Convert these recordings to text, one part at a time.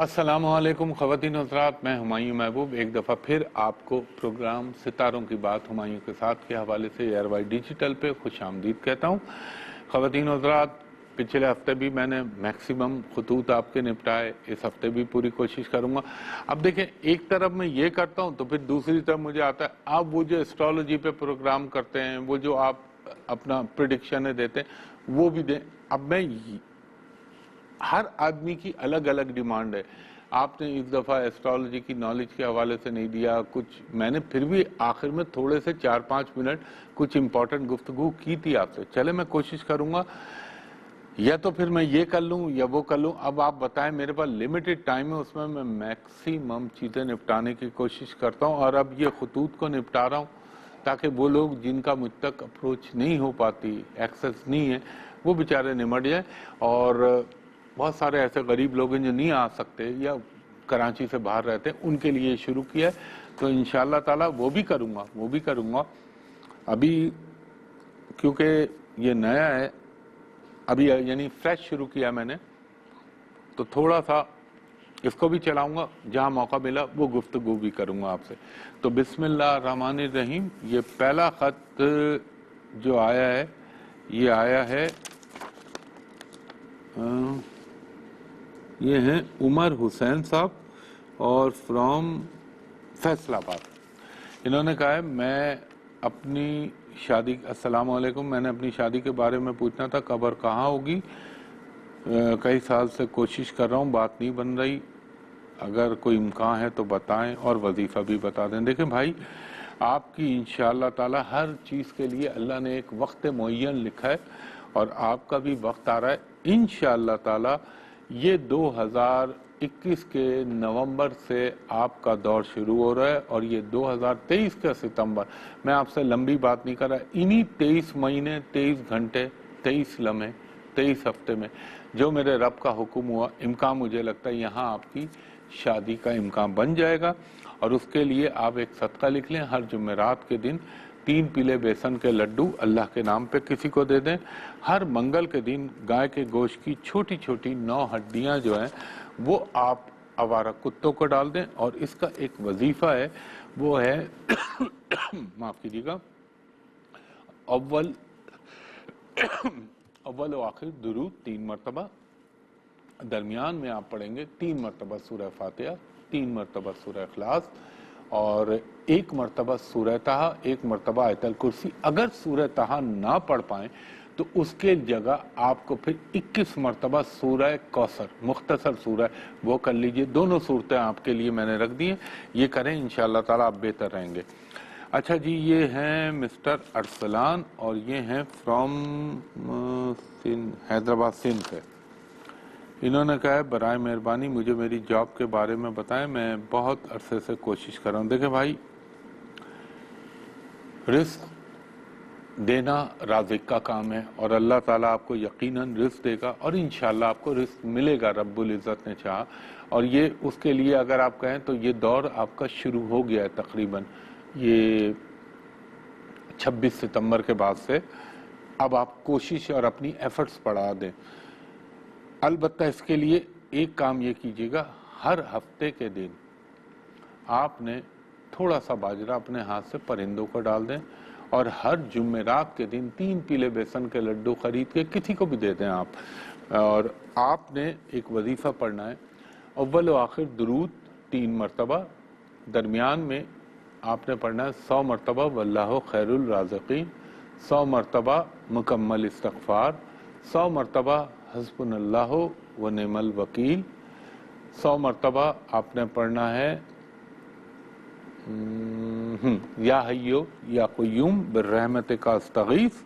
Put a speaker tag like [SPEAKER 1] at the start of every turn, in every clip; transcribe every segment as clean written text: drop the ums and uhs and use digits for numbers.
[SPEAKER 1] السلام علیکم خواتین و حضرات، میں ہمایوں محبوب ایک دفعہ پھر آپ کو پروگرام ستاروں کی بات ہمایوں کے ساتھ کے حوالے سے ایئر وائی ڈیجیٹل پہ خوش آمدید کہتا ہوں۔ خواتین و حضرات، پچھلے ہفتے بھی میں نے میکسیمم خطوط آپ کے نپٹائے، اس ہفتے بھی پوری کوشش کروں گا۔ اب دیکھیں، ایک طرف میں یہ کرتا ہوں تو پھر دوسری طرف مجھے آتا ہے آپ وہ جو ایسٹرالوجی پہ پروگرام کرتے ہیں، وہ جو آپ اپنا پریڈکشنیں دیتے ہیں وہ بھی دیں۔ اب میں ہر آدمی کی الگ الگ ڈیمانڈ ہے۔ آپ نے اس دفعہ ایسٹرالوجی کی نالج کے حوالے سے نہیں دیا کچھ، میں نے پھر بھی آخر میں تھوڑے سے 4-5 منٹ کچھ امپورٹنٹ گفتگو کی تھی آپ سے۔ چلے میں کوشش کروں گا، یا تو پھر میں یہ کر لوں یا وہ کر لوں۔ اب آپ بتائیں، میرے پاس لمیٹڈ ٹائم ہے، اس میں میں میکسیمم چیزیں نپٹانے کی کوشش کرتا ہوں، اور اب یہ خطوط کو نپٹا رہا ہوں تاکہ وہ لوگ جن کا مجھ تک اپروچ نہیں ہو پاتی، ایکسس نہیں ہے، وہ بیچارے نمٹ جائیں۔ اور بہت سارے ایسے غریب لوگ ہیں جو نہیں آ سکتے یا کراچی سے باہر رہتے ہیں، ان کے لیے شروع کیا ہے، تو انشاءاللہ تعالی وہ بھی کروں گا۔ ابھی کیونکہ یہ نیا ہے، ابھی یعنی فریش شروع کیا میں نے، تو تھوڑا سا اس کو بھی چلاؤں گا، جہاں موقع ملا وہ گفتگو بھی کروں گا آپ سے۔ تو بسم اللہ الرحمن الرحیم۔ یہ پہلا خط جو آیا ہے، یہ آیا ہے، یہ ہیں عمر حسین صاحب اور فرام فیصل آباد۔ انہوں نے کہا ہے میں اپنی شادی، السلام علیکم، میں نے اپنی شادی کے بارے میں پوچھنا تھا، قبر کہاں ہوگی؟ کئی سال سے کوشش کر رہا ہوں، بات نہیں بن رہی، اگر کوئی امکان ہے تو بتائیں، اور وظیفہ بھی بتا دیں۔ دیکھیں بھائی، آپ کی انشاءاللہ تعالی ہر چیز کے لیے اللہ نے ایک وقت معین لکھا ہے، اور آپ کا بھی وقت آ رہا ہے انشاءاللہ تعالی۔ یہ 2021 کے نومبر سے آپ کا دور شروع ہو رہا ہے، اور یہ 2023 کا ستمبر، میں آپ سے لمبی بات نہیں کر رہا، انہی 23 مہینے، 23 گھنٹے، 23 لمحے، 23 ہفتے میں جو میرے رب کا حکم ہوا، امکان مجھے لگتا ہے یہاں آپ کی شادی کا امکان بن جائے گا۔ اور اس کے لیے آپ ایک صدقہ لکھ لیں، ہر جمعرات کے دن 3 پیلے بیسن کے لڈو اللہ کے نام پہ کسی کو دے دیں۔ ہر منگل کے دن گائے کے گوشت کی چھوٹی چھوٹی 9 ہڈیاں جو ہیں وہ آپ آوارہ کتوں کو ڈال دیں، اور اس کا ایک وظیفہ ہے، وہ ہے معاف کیجیے گا، اول و آخر درود 3 مرتبہ، درمیان میں آپ پڑھیں گے 3 مرتبہ سورہ فاتحہ، 3 مرتبہ سورہ اخلاص، اور 1 مرتبہ سورہ طٰہٰ، 1 مرتبہ آیت الکرسی۔ اگر سورہ طٰہٰ نہ پڑھ پائیں تو اس کے جگہ آپ کو پھر 21 مرتبہ سورہ کوثر، مختصر سورہ، وہ کر لیجئے۔ دونوں صورتیں آپ کے لیے میں نے رکھ دی ہیں، یہ کریں انشاءاللہ تعالیٰ آپ بہتر رہیں گے۔ اچھا جی، یہ ہیں مسٹر ارسلان، اور یہ ہیں فرام حیدرآباد سندھ سے۔ انہوں نے کہا ہے برائے مہربانی مجھے میری جاب کے بارے میں بتائیں، میں بہت عرصے سے کوشش کر رہا ہوں۔ دیکھیں بھائی، رزق دینا رازق کا کام ہے، اور اللہ تعالیٰ آپ کو یقیناً رزق دے گا، اور انشاءاللہ آپ کو رزق ملے گا، رب العزت نے چاہا۔ اور یہ اس کے لیے اگر آپ کہیں تو یہ دور آپ کا شروع ہو گیا ہے تقریباً، یہ 26 ستمبر کے بعد سے اب آپ کوشش اور اپنی ایفرٹس بڑھا دیں۔ البتہ اس کے لیے ایک کام یہ کیجیے گا، ہر ہفتے کے دن آپ نے تھوڑا سا باجرہ اپنے ہاتھ سے پرندوں کو ڈال دیں، اور ہر جمعرات کے دن 3 پیلے بیسن کے لڈو خرید کے کسی کو بھی دے دیں آپ۔ اور آپ نے ایک وظیفہ پڑھنا ہے، اول و آخر درود 3 مرتبہ، درمیان میں آپ نے پڑھنا ہے 100 مرتبہ واللہ خیر الرازقین، 100 مرتبہ مکمل استغفار، 100 مرتبہ حسبنا اللہ و نعم الوکیل، 100 مرتبہ آپ نے پڑھنا ہے یا حیو یا قیوم بالرحمتک استغیث،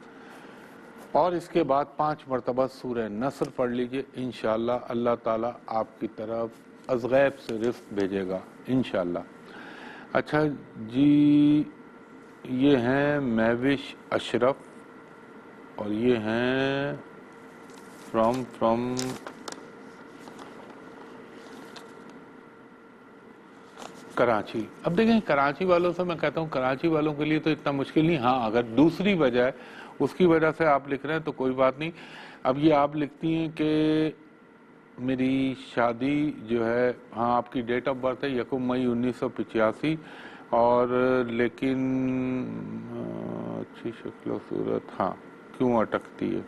[SPEAKER 1] اور اس کے بعد 5 مرتبہ سورہ نصر پڑھ لیجئے۔ انشاءاللہ اللہ تعالیٰ آپ کی طرف از غیب سے رزق بھیجے گا انشاءاللہ۔ اچھا جی، یہ ہیں مہوش اشرف، اور یہ ہیں فرام کراچی۔ اب دیکھیں، کراچی والوں سے میں کہتا ہوں کراچی والوں کے لیے تو اتنا مشکل نہیں، ہاں اگر دوسری وجہ ہے اس کی وجہ سے آپ لکھ رہے ہیں تو کوئی بات نہیں۔ اب یہ آپ لکھتی ہیں کہ میری شادی جو ہے، ہاں آپ کی ڈیٹ آف برتھ ہے 1 مئی 1985، اور لیکن اچھی شکل و صورت ہاں کیوں اٹکتی ہے؟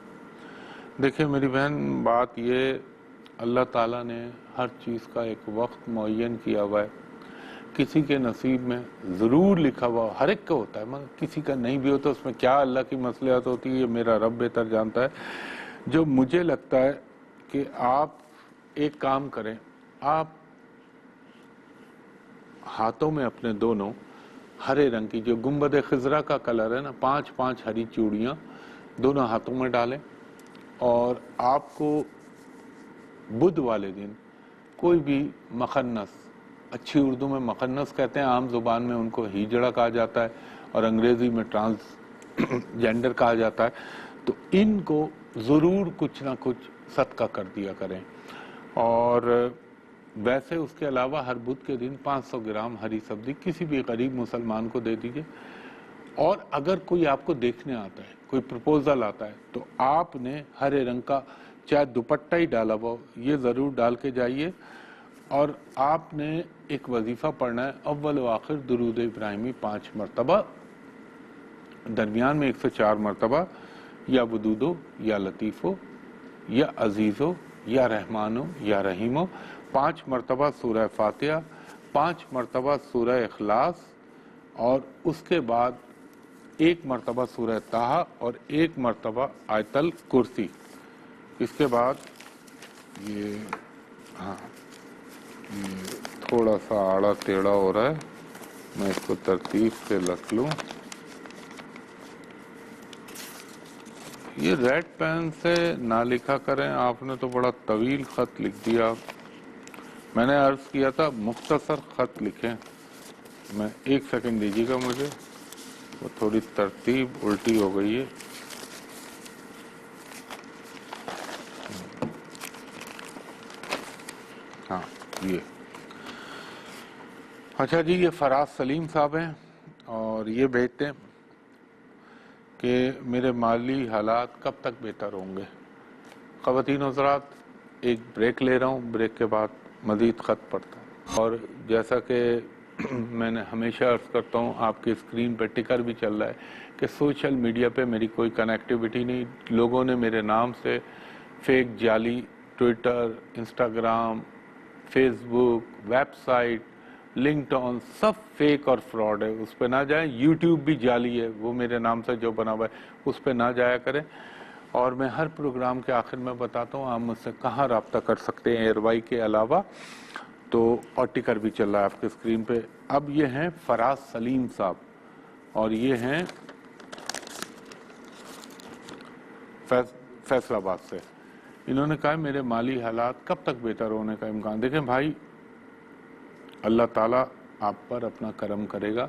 [SPEAKER 1] دیکھیں میری بہن، بات یہ اللہ تعالیٰ نے ہر چیز کا ایک وقت معین کیا ہوا ہے. کسی کے نصیب میں ضرور لکھا ہوا، ہر ایک کا ہوتا ہے، مگر کسی کا نہیں بھی ہوتا. اس میں کیا اللہ کی مصلحت ہوتی ہے یہ میرا رب بہتر جانتا ہے. جو مجھے لگتا ہے کہ آپ ایک کام کریں، آپ ہاتھوں میں اپنے دونوں ہرے رنگ کی، جو گنبد خضرا کا کلر ہے نا، 5 ہری چوڑیاں دونوں ہاتھوں میں ڈالیں، اور آپ کو بدھ والے دن کوئی بھی مخنث، اچھی اردو میں مخنث کہتے ہیں، عام زبان میں ان کو ہیجڑا کہا جاتا ہے، اور انگریزی میں ٹرانس جینڈر کہا جاتا ہے، تو ان کو ضرور کچھ نہ کچھ صدقہ کر دیا کریں. اور ویسے اس کے علاوہ ہر بدھ کے دن 500 گرام ہری سبزی کسی بھی غریب مسلمان کو دے دیجئے. اور اگر کوئی آپ کو دیکھنے آتا ہے، کوئی پرپوزل آتا ہے، تو آپ نے ہرے رنگ کا چاہے دوپٹہ ہی ڈالا ہو، یہ ضرور ڈال کے جائیے. اور آپ نے ایک وظیفہ پڑھنا ہے، اول و آخر درود ابراہیمی 5 مرتبہ، درمیان میں 104 مرتبہ، یا ودودو یا لطیفو یا عزیزو یا رحمانو یا رحیمو، 5 مرتبہ سورہ فاتحہ، 5 مرتبہ سورہ اخلاص، اور اس کے بعد 1 مرتبہ سورہ طٰہٰ اور 1 مرتبہ آیت الکرسی. اس کے بعد یہ تھوڑا سا آڑا ٹیڑھا ہو رہا ہے، میں اس کو ترتیب سے لکھ لوں. یہ ریڈ پین سے نہ لکھا کریں، آپ نے تو بڑا طویل خط لکھ دیا. میں نے عرض کیا تھا مختصر خط لکھیں. میں 1 سیکنڈ دیجیے گا مجھے، وہ تھوڑی ترتیب الٹی ہو گئی ہے. ہاں یہ اچھا جی، یہ فراز سلیم صاحب ہیں، اور یہ بھیجتے ہیں کہ میرے مالی حالات کب تک بہتر ہوں گے. خواتین و حضرات، ایک بریک لے رہا ہوں، بریک کے بعد مزید خط پڑھتا ہوں. اور جیسا کہ میں نے ہمیشہ عرض کرتا ہوں، آپ کی اسکرین پہ ٹکر بھی چل رہا ہے کہ سوشل میڈیا پہ میری کوئی کنیکٹیویٹی نہیں. لوگوں نے میرے نام سے فیک جعلی ٹویٹر، انسٹاگرام، فیس بک، ویب سائٹ، لنکڈ آن، سب فیک اور فراڈ ہے. اس پہ نہ جائیں. یوٹیوب بھی جعلی ہے، وہ میرے نام سے جو بنا ہوا ہے اس پہ نہ جایا کریں. اور میں ہر پروگرام کے آخر میں بتاتا ہوں آپ مجھ سے کہاں رابطہ کر سکتے ہیں ایئر وائی کے علاوہ. تو اور ٹکر بھی چل رہا ہے آپ کی اسکرین پہ. اب یہ ہیں فراز سلیم صاحب، اور یہ ہیں فیصل آباد سے. انہوں نے کہا میرے مالی حالات کب تک بہتر ہونے کا امکان؟ دیکھیں بھائی، اللہ تعالیٰ آپ پر اپنا کرم کرے گا،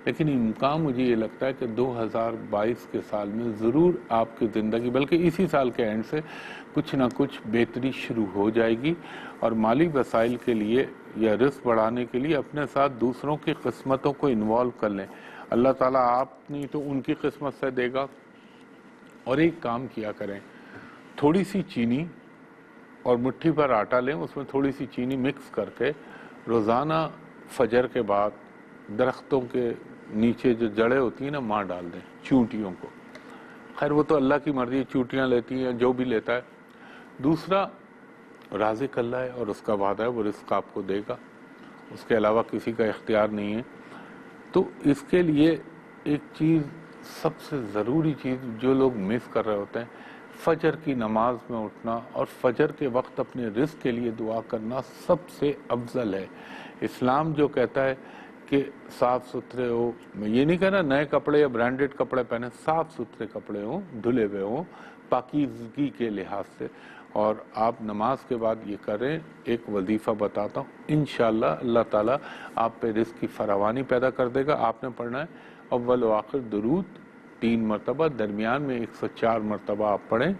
[SPEAKER 1] لیکن امکان مجھے یہ لگتا ہے کہ 2022 کے سال میں ضرور آپ کی زندگی، بلکہ اسی سال کے اینڈ سے کچھ نہ کچھ بہتری شروع ہو جائے گی. اور مالی وسائل کے لیے یا رزق بڑھانے کے لیے اپنے ساتھ دوسروں کی قسمتوں کو انوالو کر لیں. اللہ تعالیٰ آپ نہیں تو ان کی قسمت سے دے گا. اور ایک کام کیا کریں، تھوڑی سی چینی اور مٹھی پر آٹا لیں، اس میں تھوڑی سی چینی مکس کر کے روزانہ فجر کے بعد درختوں کے نیچے جو جڑیں ہوتی ہیں نا، ماں ڈال دیں چونٹیوں کو. خیر وہ تو اللہ کی مرضی، چونٹیاں لیتی ہیں جو بھی لیتا ہے. دوسرا، رازق اللہ ہے اور اس کا وعدہ ہے وہ رزق آپ کو دے گا، اس کے علاوہ کسی کا اختیار نہیں ہے. تو اس کے لیے ایک چیز، سب سے ضروری چیز جو لوگ مس کر رہے ہوتے ہیں، فجر کی نماز میں اٹھنا اور فجر کے وقت اپنے رزق کے لیے دعا کرنا سب سے افضل ہے. اسلام جو کہتا ہے کہ صاف ستھرے ہو، میں یہ نہیں کہہ رہا نئے کپڑے یا برانڈڈ کپڑے پہنے، صاف ستھرے کپڑے ہوں، دھلے ہوئے ہوں پاکیزگی کے لحاظ سے. اور آپ نماز کے بعد یہ کریں. ایک وظیفہ بتاتا ہوں، انشاءاللہ اللہ تعالیٰ آپ پہ رزق کی فراوانی پیدا کر دے گا. آپ نے پڑھنا ہے اول و آخر درود 3 مرتبہ، درمیان میں 104 مرتبہ آپ پڑھیں،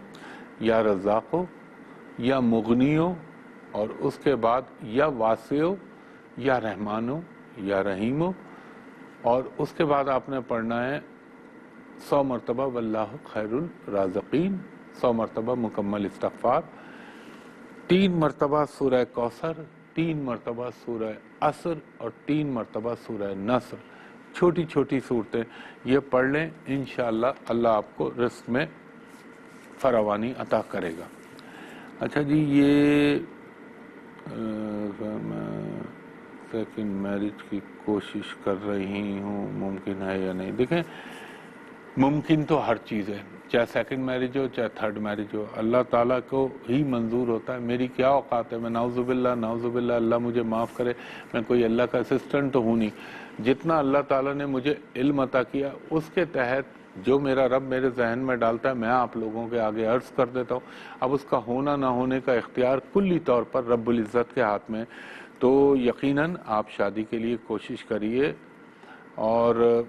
[SPEAKER 1] یا رزاقو یا مغنیو، اور اس کے بعد یا واسعو یا رحمانو یا رحیمو. اور اس کے بعد آپ نے پڑھنا ہے 100 مرتبہ واللہ خیر الرازقین، 100 مرتبہ مکمل استغفار. 3 مرتبہ سورہ کوثر، 3 مرتبہ سورہ عصر اور 3 مرتبہ سورہ نصر، چھوٹی چھوٹی صورتیں یہ پڑھ لیں، انشاءاللہ اللہ آپ کو رزق میں فراوانی عطا کرے گا۔ اچھا جی، یہ سیکنڈ میرج کی کوشش کر رہی ہوں، ممکن ہے یا نہیں؟ دیکھیں، ممکن تو ہر چیز ہے، چاہے سیکنڈ میرج ہو چاہے تھرڈ میرج ہو، اللہ تعالیٰ کو ہی منظور ہوتا ہے۔ میری کیا اوقات ہے، میں نعوذ باللہ، اللہ مجھے معاف کرے، میں کوئی اللہ کا اسسٹنٹ تو ہوں نہیں۔ جتنا اللہ تعالیٰ نے مجھے علم عطا کیا، اس کے تحت جو میرا رب میرے ذہن میں ڈالتا ہے میں آپ لوگوں کے آگے عرض کر دیتا ہوں۔ اب اس کا ہونا نہ ہونے کا اختیار کلی طور پر رب العزت کے ہاتھ میں، تو یقیناً آپ شادی کے لیے کوشش کریے۔ اور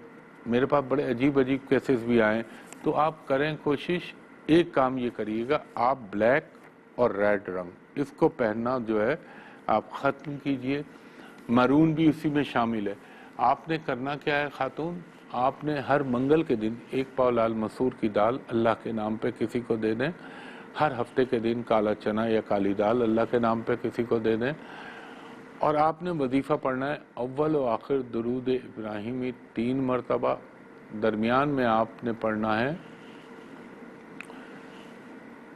[SPEAKER 1] میرے پاس بڑے عجیب کیسز بھی آئیں، تو آپ کریں کوشش، ایک کام یہ کریے گا، آپ بلیک اور ریڈ رنگ اس کو پہننا جو ہے آپ ختم کیجئے، مرون بھی اسی میں شامل ہے۔ آپ نے کرنا کیا ہے خاتون، آپ نے ہر منگل کے دن 1 پاؤ لال مسور کی دال اللہ کے نام پہ کسی کو دے دیں، ہر ہفتے کے دن کالا چنا یا کالی دال اللہ کے نام پہ کسی کو دے دیں، اور آپ نے وظیفہ پڑھنا ہے اول و آخر درود ابراہیمی 3 مرتبہ، درمیان میں آپ نے پڑھنا ہے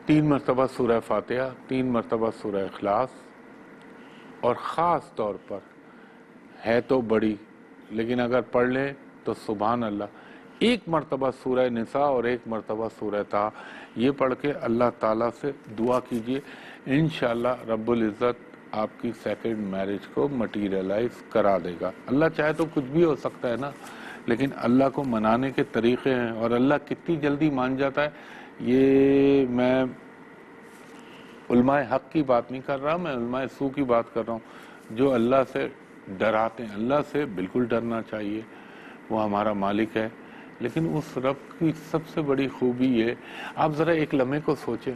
[SPEAKER 1] 3 مرتبہ سورہ فاتحہ، 3 مرتبہ سورہ اخلاص، اور خاص طور پر ہے تو بڑی لیکن اگر پڑھ لیں تو سبحان اللہ 1 مرتبہ سورہ نساء اور 1 مرتبہ سورہ طٰ، یہ پڑھ کے اللہ تعالیٰ سے دعا کیجئے، انشاءاللہ رب العزت آپ کی سیکنڈ میرج کو مٹیریلائز کرا دے گا۔ اللہ چاہے تو کچھ بھی ہو سکتا ہے نا، لیکن اللہ کو منانے کے طریقے ہیں، اور اللہ کتنی جلدی مان جاتا ہے، یہ میں علماء حق کی بات نہیں کر رہا، میں علماء سو کی بات کر رہا ہوں، جو اللہ سے ڈراتے ہیں۔ اللہ سے بالکل ڈرنا چاہیے، وہ ہمارا مالک ہے، لیکن اس رب کی سب سے بڑی خوبی یہ، آپ ذرا ایک لمحے کو سوچیں،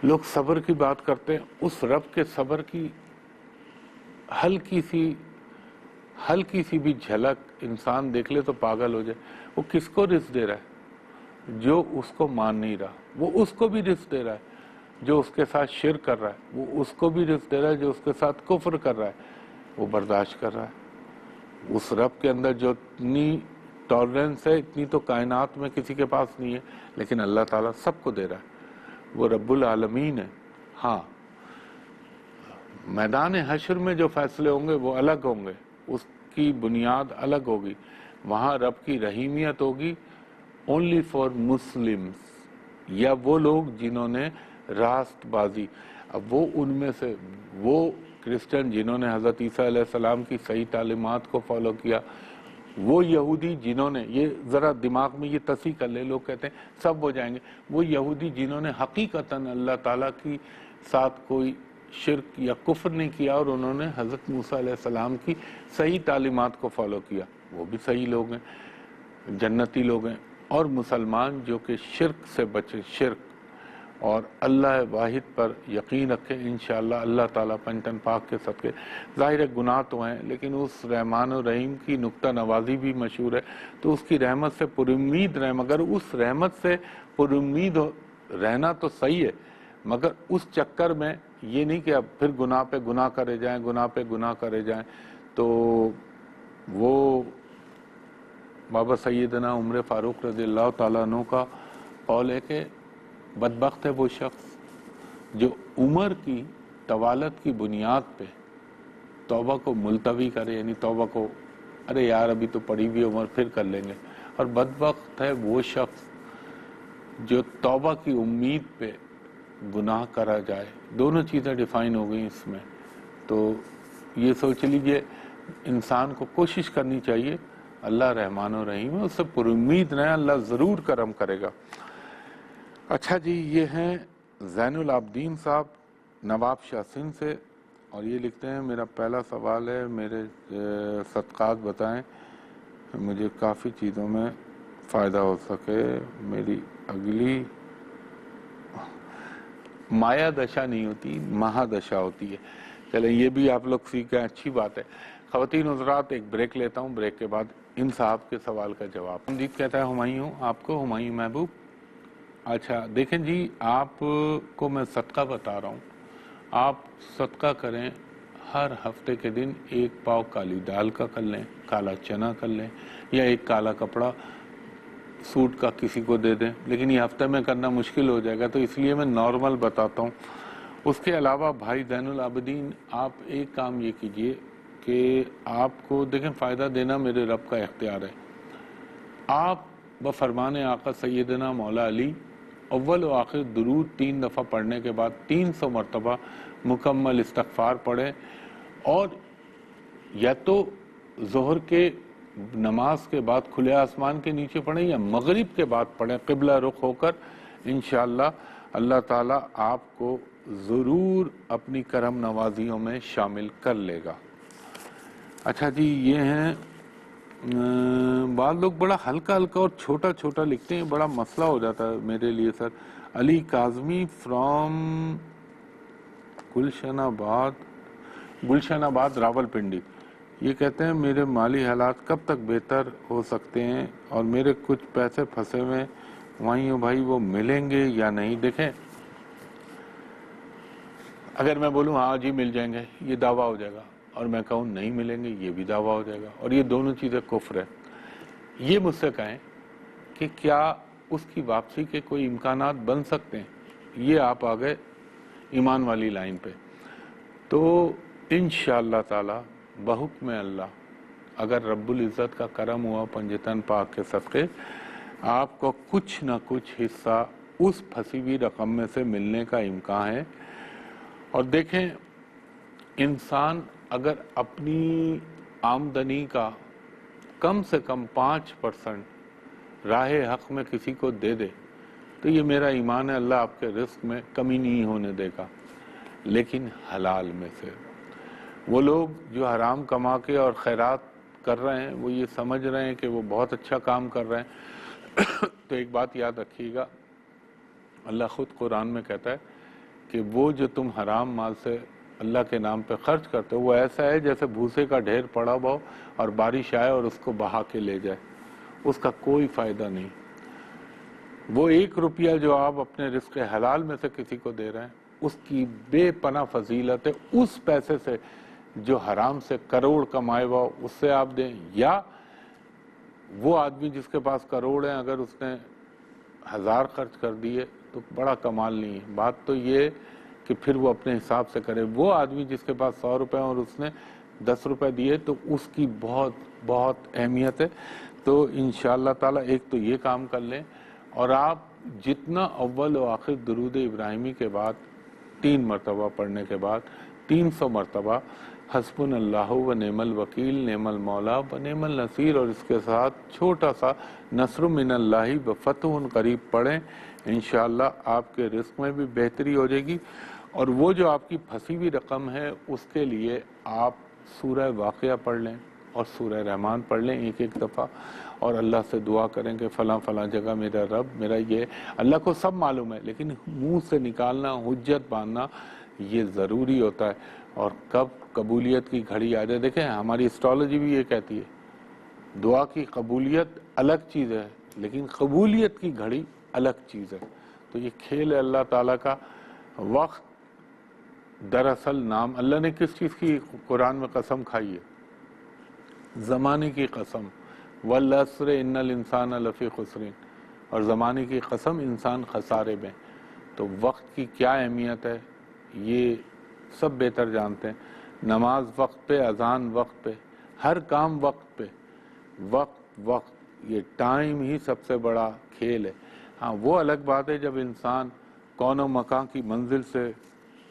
[SPEAKER 1] لوگ صبر کی بات کرتے ہیں، اس رب کے صبر کی ہلکی سی بھی جھلک انسان دیکھ لے تو پاگل ہو جائے۔ وہ کس کو رزق دے رہا ہے؟ جو اس کو مان نہیں رہا، وہ اس کو بھی رزق دے رہا ہے۔ جو اس کے ساتھ شرک کر رہا ہے وہ اس کو بھی رزق دے رہا ہے، جو اس کے ساتھ کفر کر رہا ہے وہ برداشت کر رہا ہے۔ اس رب کے اندر جو اتنی ٹالرنس ہے، اتنی تو کائنات میں کسی کے پاس نہیں ہے، لیکن اللہ تعالیٰ سب کو دے رہا ہے، وہ رب العالمین ہے۔ ہاں، میدان حشر میں جو فیصلے ہوں گے وہ الگ ہوں گے، اس کی بنیاد الگ ہوگی، وہاں رب کی رحیمیت ہوگی اونلی فار مسلمز، یا وہ لوگ جنہوں نے راست بازی، اب وہ ان میں سے وہ کرسچن جنہوں نے حضرت عیسیٰ علیہ السلام کی صحیح تعلیمات کو فالو کیا، وہ یہودی جنہوں نے، یہ ذرا دماغ میں یہ تصحیح کر لے، لوگ کہتے ہیں سب ہو جائیں گے، وہ یہودی جنہوں نے حقیقتاً اللہ تعالیٰ کی ساتھ کوئی شرک یا کفر نہیں کیا، اور انہوں نے حضرت موسیٰ علیہ السلام کی صحیح تعلیمات کو فالو کیا، وہ بھی صحیح لوگ ہیں، جنتی لوگ ہیں۔ اور مسلمان جو کہ شرک سے بچے، شرک اور اللہ واحد پر یقین رکھیں، انشاءاللہ اللہ تعالیٰ پنجتن پاک کے صدقے، ظاہر ہے گناہ تو ہیں لیکن اس رحمان و رحیم کی نکتہ نوازی بھی مشہور ہے، تو اس کی رحمت سے پر امید رہیں، مگر اس رحمت سے پر امید رہنا تو صحیح ہے، مگر اس چکر میں یہ نہیں کہ اب پھر گناہ پہ گناہ کرے جائیں، گناہ پہ گناہ کرے جائیں، تو وہ بابا سیدنا عمر فاروق رضی اللہ تعالیٰ عنہ کا قول ہے کہ بدبخت ہے وہ شخص جو عمر کی طوالت کی بنیاد پہ توبہ کو ملتوی کرے، یعنی توبہ کو ارے یار ابھی تو پڑی ہوئی عمر پھر کر لیں گے، اور بدبخت ہے وہ شخص جو توبہ کی امید پہ گناہ کرا جائے۔ دونوں چیزیں ڈیفائن ہو گئی اس میں، تو یہ سوچ لیجئے انسان کو کوشش کرنی چاہیے، اللہ رحمان و رحیم ہے، اس سے پر امید رہیں، اللہ ضرور کرم کرے گا۔ اچھا جی، یہ ہیں زین العابدین صاحب نواب شاہ سندھ سے، اور یہ لکھتے ہیں میرا پہلا سوال ہے، میرے صدقات بتائیں مجھے کافی چیزوں میں فائدہ ہو سکے، میری اگلی مایا دشا نہیں ہوتی، مہا دشا ہوتی ہے۔ چلیں یہ بھی آپ لوگ سیکھیں، اچھی بات ہے۔ خواتین حضرات ایک بریک لیتا ہوں، بریک کے بعد ان صاحب کے سوال کا جواب۔ امجید کہتا ہے ہمایوں آپ کو، ہمایوں محبوب اچھا دیکھیں جی، آپ کو میں صدقہ بتا رہا ہوں، آپ صدقہ کریں ہر ہفتے کے دن 1 پاؤ کالی دال کا کر لیں، کالا چنا کر لیں، یا ایک کالا کپڑا سوٹ کا کسی کو دے دیں، لیکن یہ ہفتے میں کرنا مشکل ہو جائے گا، تو اس لیے میں نارمل بتاتا ہوں۔ اس کے علاوہ بھائی زین العابدین، آپ ایک کام یہ کیجئے کہ آپ کو دیکھیں، فائدہ دینا میرے رب کا اختیار ہے۔ آپ بفرمان آقا سیدنا مولا علی اول و آخر درود 3 دفعہ پڑھنے کے بعد 300 مرتبہ مکمل استغفار پڑھیں، اور یا تو ظہر کے نماز کے بعد کھلے آسمان کے نیچے پڑھیں یا مغرب کے بعد پڑھیں قبلہ رخ ہو کر، انشاءاللہ اللہ تعالیٰ آپ کو ضرور اپنی کرم نوازیوں میں شامل کر لے گا۔ اچھا جی، یہ ہیں بعض لوگ بڑا ہلکا ہلکا اور چھوٹا چھوٹا لکھتے ہیں، بڑا مسئلہ ہو جاتا ہے میرے لیے سر۔ علی کاظمی فرام گلشن آباد راولپنڈی، یہ کہتے ہیں میرے مالی حالات کب تک بہتر ہو سکتے ہیں اور میرے کچھ پیسے پھنسے ہوئے وہیں بھائی وہ ملیں گے یا نہیں؟ دیکھیں، اگر میں بولوں ہاں جی مل جائیں گے، یہ دعویٰ ہو جائے گا، اور میں کہوں نہیں ملیں گے، یہ بھی دعویٰ ہو جائے گا، اور یہ دونوں چیزیں کفر ہے۔ یہ مجھ سے کہیں کہ کیا اس کی واپسی کے کوئی امکانات بن سکتے ہیں؟ یہ آپ آگئے ایمان والی لائن پہ۔ تو انشاءاللہ تعالی بحکم اللہ، اگر رب العزت کا کرم ہوا پنجتن پاک کے صدقے، آپ کو کچھ نہ کچھ حصہ اس پھنسی ہوئی رقم میں سے ملنے کا امکان ہے۔ اور دیکھیں، انسان اگر اپنی آمدنی کا کم سے کم 5% راہ حق میں کسی کو دے دے تو یہ میرا ایمان ہے اللہ آپ کے رزق میں کمی نہیں ہونے دے گا، لیکن حلال میں سے۔ وہ لوگ جو حرام کما کے اور خیرات کر رہے ہیں وہ یہ سمجھ رہے ہیں کہ وہ بہت اچھا کام کر رہے ہیں تو ایک بات یاد رکھیے گا، اللہ خود قرآن میں کہتا ہے کہ وہ جو تم حرام مال سے اللہ کے نام پہ خرچ کرتے ہو وہ ایسا ہے جیسے بھوسے کا ڈھیر پڑا ہو اور بارش آئے اور اس کو بہا کے لے جائے، اس کا کوئی فائدہ نہیں۔ وہ 1 روپیہ جو آپ اپنے رزق حلال میں سے کسی کو دے رہے ہیں اس کی بے پناہ فضیلت ہے اس پیسے سے جو حرام سے کروڑ کمائے ہوا اس سے آپ دیں، یا وہ آدمی جس کے پاس کروڑ ہیں اگر اس نے 1000 خرچ کر دیے تو بڑا کمال نہیں ہے۔ بات تو یہ کہ پھر وہ اپنے حساب سے کرے۔ وہ آدمی جس کے پاس 100 روپے اور اس نے 10 روپے دیے تو اس کی بہت بہت اہمیت ہے۔ تو انشاءاللہ تعالیٰ ایک تو یہ کام کر لیں، اور آپ جتنا اول و آخر درود ابراہیمی کے بعد 3 مرتبہ پڑھنے کے بعد 300 مرتبہ حسبنا اللہ و نعم الوکیل نعم المولا و نعم النصیر، اور اس کے ساتھ چھوٹا سا نصر من اللہ و فتح قریب پڑھیں، انشاءاللہ آپ کے رزق میں بھی بہتری ہو جائے گی۔ اور وہ جو آپ کی پھنسی ہوئی رقم ہے اس کے لیے آپ سورہ واقعہ پڑھ لیں اور سورہ رحمان پڑھ لیں 1 دفعہ، اور اللہ سے دعا کریں کہ فلاں فلاں جگہ میرا رب میرا یہ، اللہ کو سب معلوم ہے لیکن منہ سے نکالنا، حجت باندھنا یہ ضروری ہوتا ہے۔ اور کب قبولیت کی گھڑی آ جائے، دیکھیں ہماری اسٹرالوجی بھی یہ کہتی ہے دعا کی قبولیت الگ چیز ہے لیکن قبولیت کی گھڑی الگ چیز ہے۔ تو یہ کھیل ہے اللہ تعالیٰ کا۔ وقت دراصل نام، اللہ نے کس چیز کی قرآن میں قسم کھائی ہے؟ زمانے کی قسم، والعصر ان الانسان لفی خسر، اور زمانے کی قسم انسان خسارے میں۔ تو وقت کی کیا اہمیت ہے یہ سب بہتر جانتے ہیں۔ نماز وقت پہ، اذان وقت پہ، ہر کام وقت پہ، وقت یہ ٹائم ہی سب سے بڑا کھیل ہے۔ ہاں وہ الگ بات ہے جب انسان کون و مکان کی منزل سے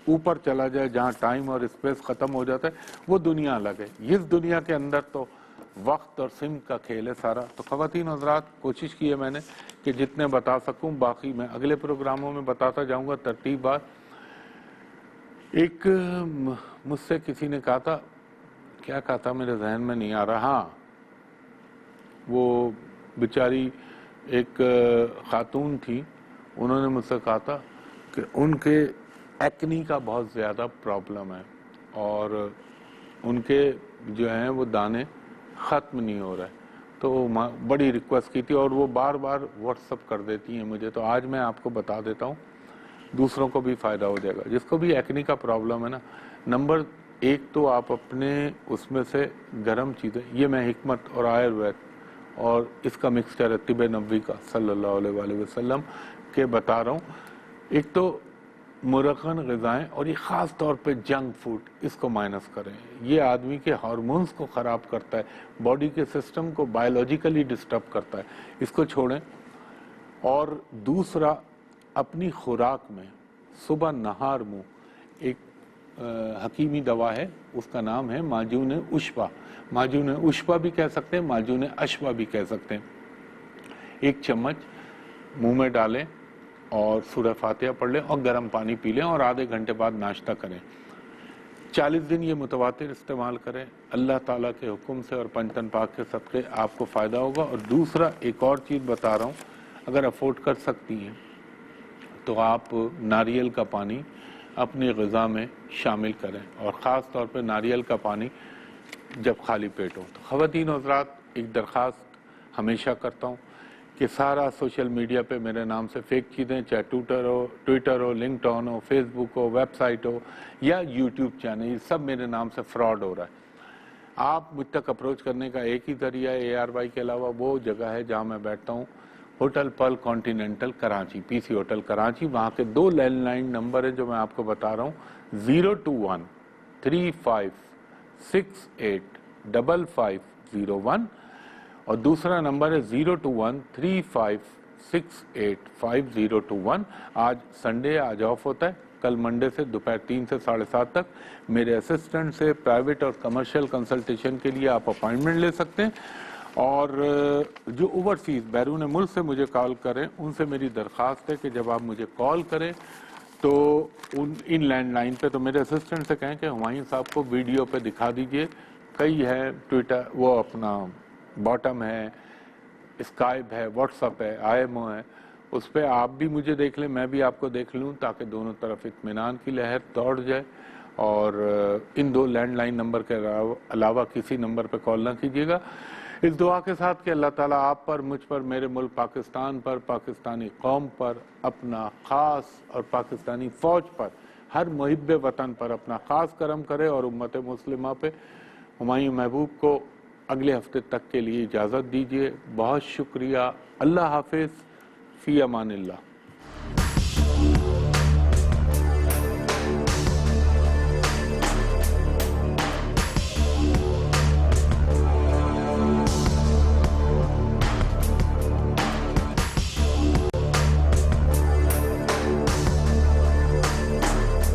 [SPEAKER 1] اوپر چلا جائے جہاں ٹائم اور اسپیس ختم ہو جاتا ہے، وہ دنیا الگ ہے۔ اس دنیا کے اندر تو وقت اور سمت کا کھیل ہے سارا۔ تو خواتین حضرات، کوشش کی ہے میں نے کہ جتنے بتا سکوں، باقی میں اگلے پروگراموں میں بتاتا جاؤں گا ترتیب بار۔ ایک مجھ سے کسی نے کہا تھا، کیا کہا تھا میرے ذہن میں نہیں آ رہا، ہاں وہ بیچاری ایک خاتون تھی، انہوں نے مجھ سے کہا تھا کہ ان کے ایکنی کا بہت زیادہ پرابلم ہے اور ان کے جو ہیں وہ دانے ختم نہیں ہو رہے، تو بڑی ریکویسٹ کی تھی اور وہ بار بار واٹس اپ کر دیتی ہیں مجھے، تو آج میں آپ کو بتا دیتا ہوں، دوسروں کو بھی فائدہ ہو جائے گا۔ جس کو بھی ایکنی کا پرابلم ہے نا، نمبر ایک تو آپ اپنے اس میں سے گرم چیزیں، یہ میں حکمت اور آیوروید اور اس کا مکسچر ہے طب نبوی کا صلی اللہ علیہ وآلہ وسلم کے بتا رہا ہوں۔ ایک تو مرغن غذائیں اور یہ خاص طور پہ جنک فوڈ، اس کو مائنس کریں، یہ آدمی کے ہارمونز کو خراب کرتا ہے، باڈی کے سسٹم کو بایولوجیکلی ڈسٹرب کرتا ہے، اس کو چھوڑیں۔ اور دوسرا، اپنی خوراک میں صبح نہار منہ ایک حکیمی دوا ہے، اس کا نام ہے معجون اشبا، معجون اشبا بھی کہہ سکتے ہیں، معجون اشبا بھی کہہ سکتے ہیں۔ ایک چمچ منہ میں ڈالیں اور سورہ فاتحہ پڑھ لیں اور گرم پانی پی لیں اور آدھے گھنٹے بعد ناشتہ کریں۔ 40 دن یہ متواتر استعمال کریں، اللہ تعالیٰ کے حکم سے اور پنجتن پاک کے صدقے آپ کو فائدہ ہوگا۔ اور دوسرا ایک اور چیز بتا رہا ہوں، اگر افورڈ کر سکتی ہیں تو آپ ناریل کا پانی اپنی غذا میں شامل کریں، اور خاص طور پہ ناریل کا پانی جب خالی پیٹ ہو۔ تو خواتین و حضرات، ایک درخواست ہمیشہ کرتا ہوں کہ سارا سوشل میڈیا پہ میرے نام سے فیک چیزیں، چاہے ٹویٹر ہو، لنکڈ آن ہو، فیس بک ہو، ویب سائٹ ہو یا یوٹیوب چینل، یہ سب میرے نام سے فراڈ ہو رہا ہے۔ آپ مجھ تک اپروچ کرنے کا ایک ہی ذریعہ ہے، ARY کے علاوہ وہ جگہ ہے جہاں میں بیٹھتا ہوں، hotel Pearl continental Karachi, PC hotel Karachi, وہاں کے 2 لینڈ لائن نمبر ہیں جو میں آپ کو بتا رہا ہوں، 021-3568-5501 اور دوسرا نمبر ہے 021-3568-5021۔ آج سنڈے، آج آف ہوتا ہے، کل منڈے سے دوپہر 3 سے 7:30 تک میرے اسسٹنٹ سے پرائیویٹ اور کمرشل کنسلٹیشن کے لیے آپ اپائنٹمنٹ لے سکتے ہیں۔ اور جو اوورسیز بیرون ملک سے مجھے کال کریں، ان سے میری درخواست ہے کہ جب آپ مجھے کال کریں تو ان لینڈ لائن پہ تو میرے اسسٹنٹ سے کہیں کہ ہمایوں صاحب کو ویڈیو پہ دکھا دیجئے، کئی ہے ٹویٹر، وہ اپنا باٹم ہے، اسکائپ ہے، واٹس اپ ہے، IMO ہے، اس پہ آپ بھی مجھے دیکھ لیں، میں بھی آپ کو دیکھ لوں، تاکہ دونوں طرف اطمینان کی لہر دوڑ جائے۔ اور ان 2 لینڈ لائن نمبر کے علاوہ کسی نمبر پہ کال نہ کیجیے گا، اس دعا کے ساتھ کہ اللہ تعالیٰ آپ پر، مجھ پر، میرے ملک پاکستان پر، پاکستانی قوم پر، اپنا خاص اور پاکستانی فوج پر، ہر محب وطن پر اپنا خاص کرم کرے، اور امت مسلمہ پہ۔ ہمایوں محبوب کو اگلے ہفتے تک کے لیے اجازت دیجیے، بہت شکریہ، اللہ حافظ، فی امان اللہ۔